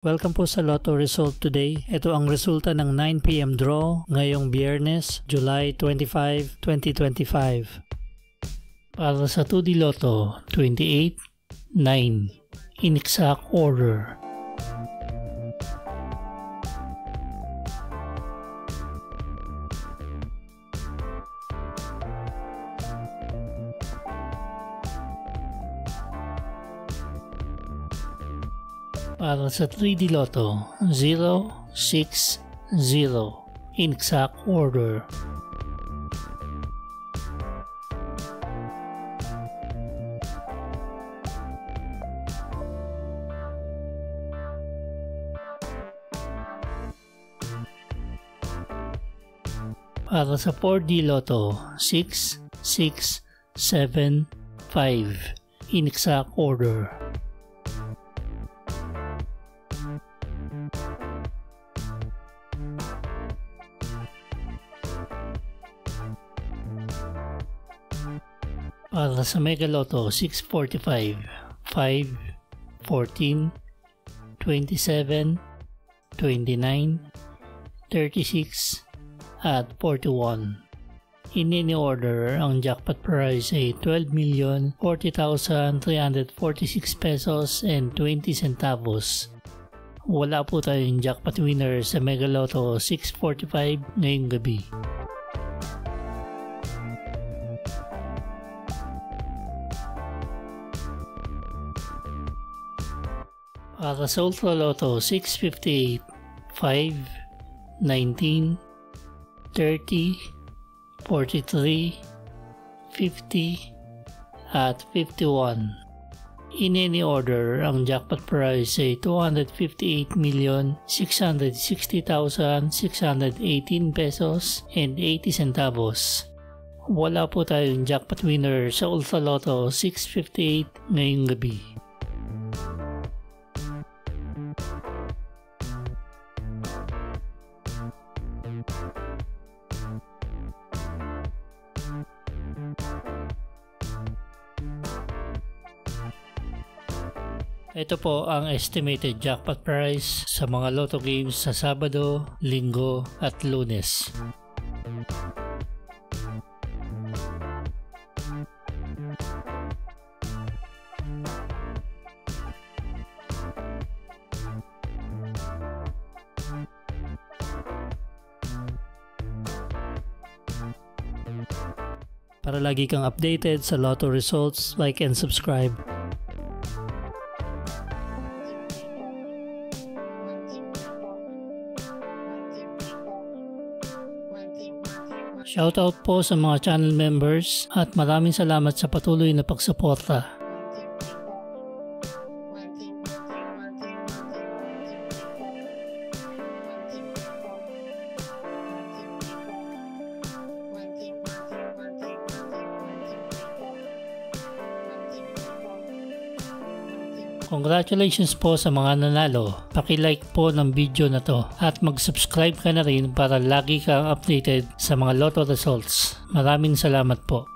Welcome po sa Lotto Result Today. Ito ang resulta ng 9 PM draw ngayong Biyernes, July 25, 2025. Para sa 2D Lotto 28, 9 in exact order. Para sa 3D Lotto 0, 6, 0 in exact order. Para sa 4D Lotto 6, 6, 7, 5 in exact order. Para sa Mega Lotto 645, 5, 14, 27, 29, 36, at 41. In any order, ang jackpot prize ay 12,040,346 pesos and 20 centavos. Wala po tayong jackpot winner sa Mega Lotto 645 ngayong gabi. Para sa Ultra Lotto 658, 5, 19, 30, 43, 50, at 51. In any order, ang jackpot prize ay 258,660,618 pesos and 80 centavos. Wala po tayong jackpot winner sa Ultra Lotto 658 ngayong gabi. Ito po ang estimated jackpot price sa mga lotto games sa Sabado, Linggo at Lunes. Para lagi kang updated sa lotto results, like and subscribe. Shoutout po sa mga channel members at maraming salamat sa patuloy na pagsuporta. Congratulations po sa mga nanalo. Paki-like po ng video na to at mag-subscribe ka na rin para lagi kang updated sa mga lotto results. Maraming salamat po.